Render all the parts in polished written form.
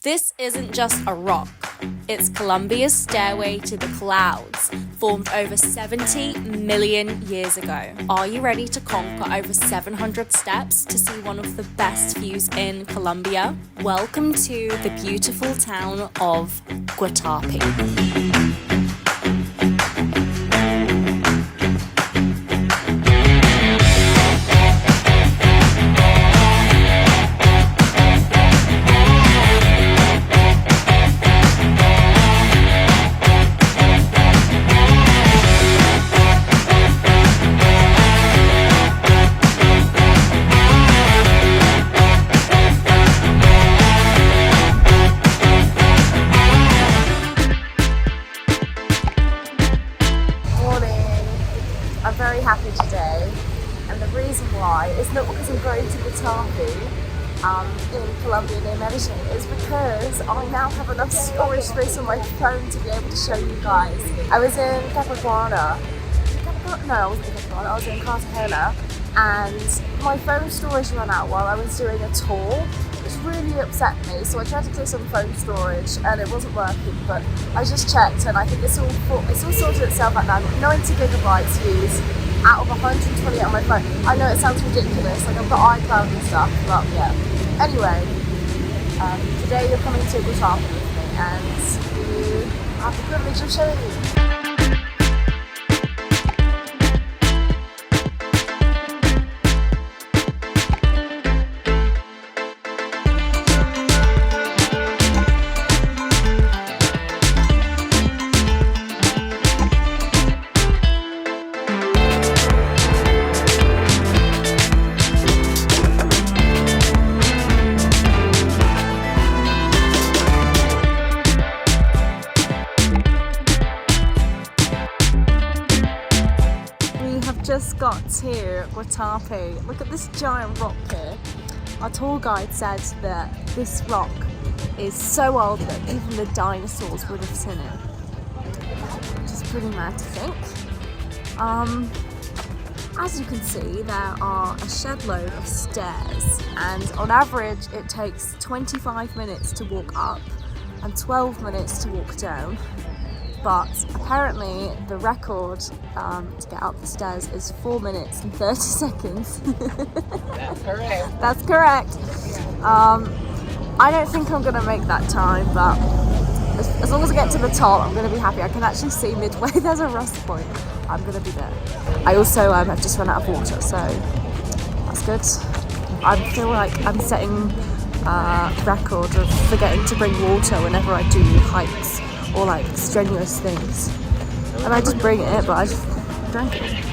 This isn't just a rock, it's Colombia's stairway to the clouds, formed over 70 million years ago. Are you ready to conquer over 700 steps to see one of the best views in Colombia? Welcome to the beautiful town of Guatape. I'm very happy today, and the reason why is not because I'm going to Guatape in Colombia near Medellin, is because I now have enough storage space on my phone to be able to show you guys. I was in Cartagena, I was in Cartagena, and my phone storage ran out while I was doing a tour, which really upset me. So I tried to clear some phone storage and it wasn't working, but I just checked and I think it's all sorted itself out now. I've got 90 gigabytes used out of 128 on my phone. I know it sounds ridiculous, like I've got iCloud and stuff, but yeah. Anyway, today you're coming to Guatape with me and you have the privilege of showing you. Just got to Guatape. Look at this giant rock here. Our tour guide said that this rock is so old that even the dinosaurs would have seen it, which is pretty mad to think. As you can see, there are a shed load of stairs, and on average it takes 25 minutes to walk up and 12 minutes to walk down. But apparently the record to get up the stairs is 4 minutes and 30 seconds. That's correct. That's correct. I don't think I'm going to make that time, but as long as I get to the top, I'm going to be happy. I can actually see midway there's a rust point. I'm going to be there. I also have just run out of water, so that's good. I feel like I'm setting a record of forgetting to bring water whenever I do hikes or like strenuous things, and I just bring it, but I just drank it.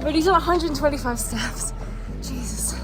But he's on 125 steps. Jesus.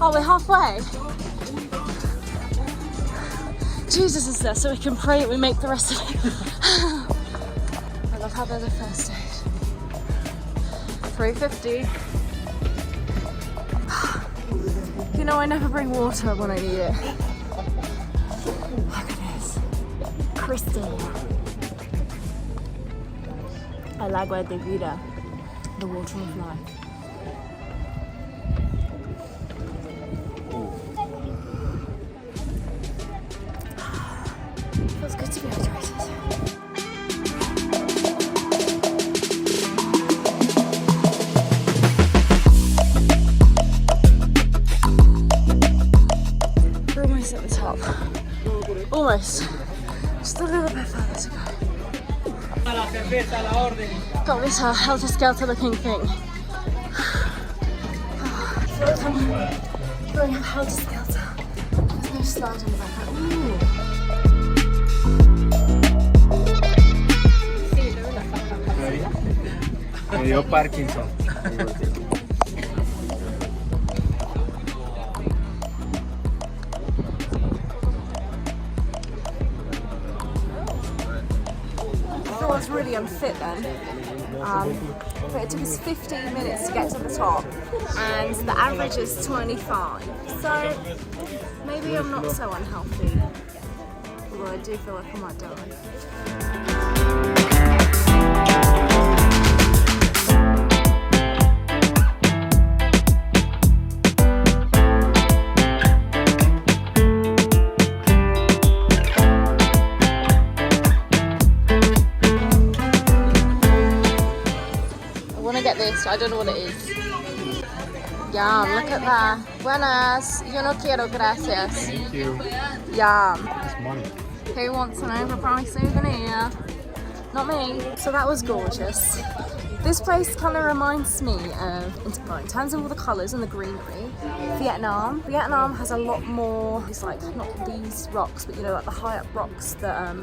Oh, we're halfway. Jesus is there, so we can pray we make the rest of it. I love how there's a first aid. 350. You know, I never bring water when I need it. Look at this. Crystal. El agua de vida, the water of life. Feels good to be hydrated. We're almost at the top. Almost. Just a little bit further to go. Got this helter-skelter looking thing. Going up helter-skelter. There's no slide on the back. Ooh. Me dio Parkinson. really unfit then. But it took us 15 minutes to get to the top, and the average is 25. So maybe I'm not so unhealthy, although I do feel like I might die. I don't know what it is. Yum, look at that. Buenas. Yo no quiero, gracias. Thank you. Yum. It's money. Who wants an overpriced souvenir? Not me. So that was gorgeous. This place kind of reminds me of, in terms of all the colours and the greenery, Vietnam. Vietnam has a lot more, it's like, not these rocks, but you know, like the high up rocks that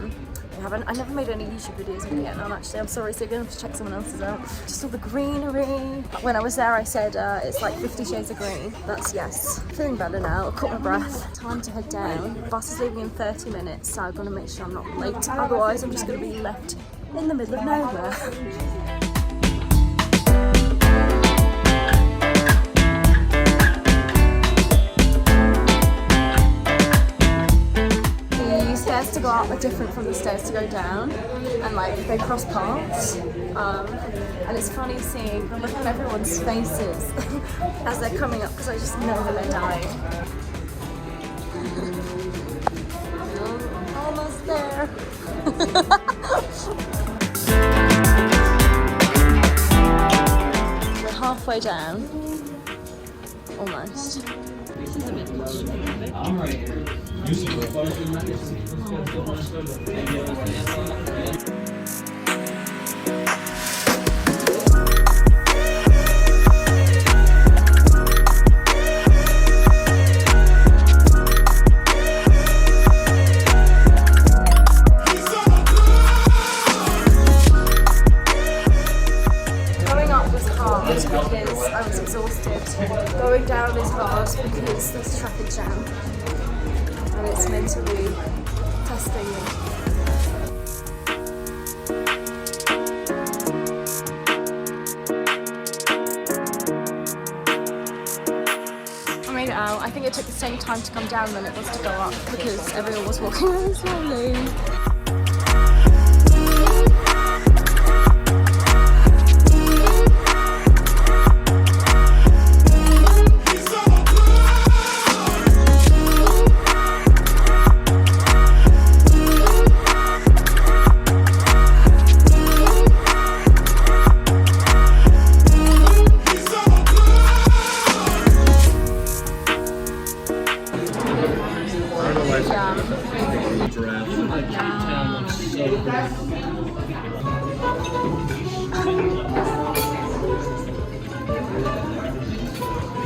they haven't. I never made any YouTube videos in Vietnam actually, I'm sorry, so you're going to have to check someone else's out. Just all the greenery. When I was there I said it's like 50 shades of green. That's yes. Feeling better now, I caught my breath. Time to head down. Bus is leaving in 30 minutes, so I've got to make sure I'm not late. Otherwise I'm just going to be left in the middle of nowhere. To go up are different from the stairs to go down, and like they cross paths, and it's funny seeing the look on everyone's faces as they're coming up, because I just know that they're dying. Almost there. We're halfway down, almost. I'm right here. Going up was hard because I was exhausted. Going down is hard because there's traffic jam. And it's mentally testing me. I made it out. I think it took the same time to come down than it was to go up because everyone was walking really slowly.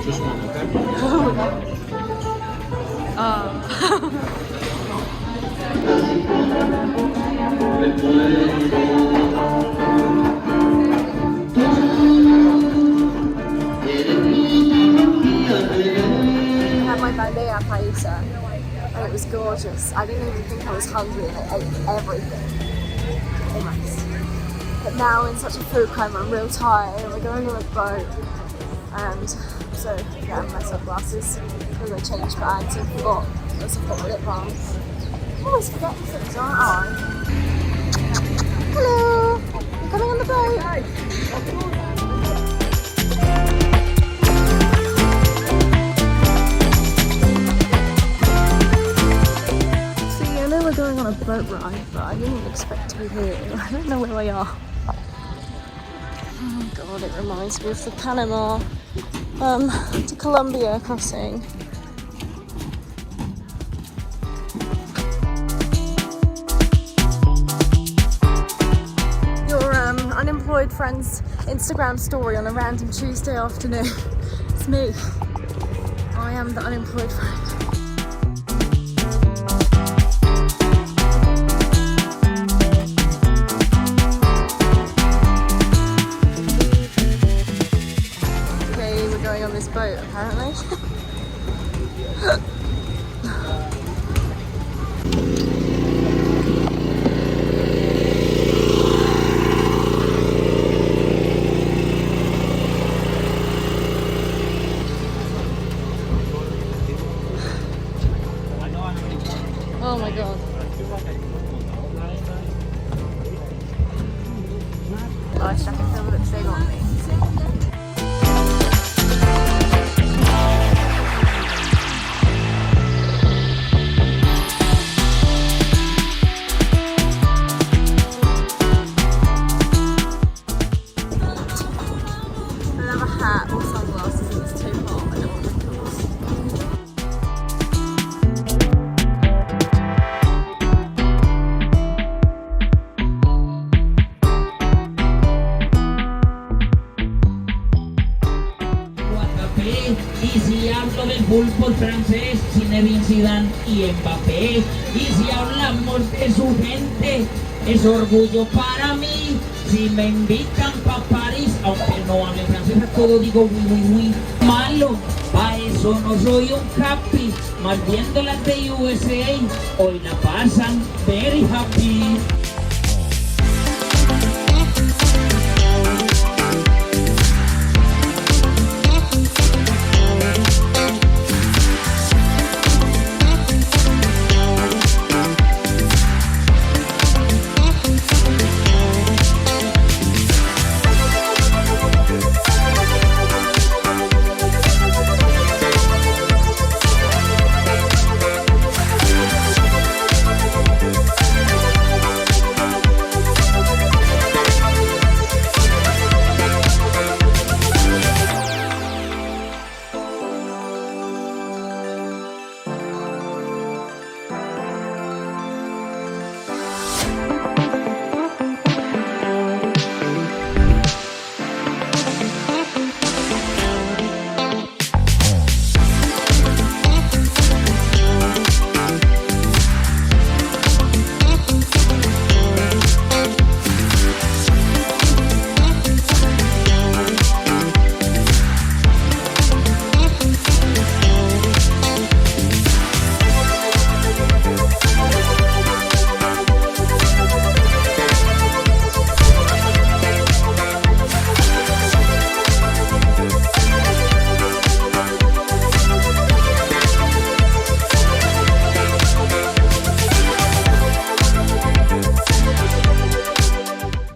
Just one, okay? I had my bandeja paisa, and it was gorgeous. I didn't even think I was hungry, and I ate everything. Almost. But now in such a food coma, I'm real tired, and we're going on a boat. And so, yeah, my sunglasses, because I changed bags and forgot. I forgot my lip balm. I always forget things, aren't I? Hello! You're coming on the boat? See, I know we're going on a boat ride, but I didn't expect to be here. I don't know where we are. Oh god, it reminds me of the Panama to Colombia crossing. Your unemployed friend's Instagram story on a random Tuesday afternoon. It's me. I am the unemployed friend. On this boat apparently. hablo del fútbol francés, Zinedine Zidane y Mbappé. Y si hablamos de su gente, es orgullo para mí. Si me invitan pa' París, aunque no hable francés, a todo digo muy malo. Pa' eso no soy un happy, más viendo las de USA, hoy la pasan very happy.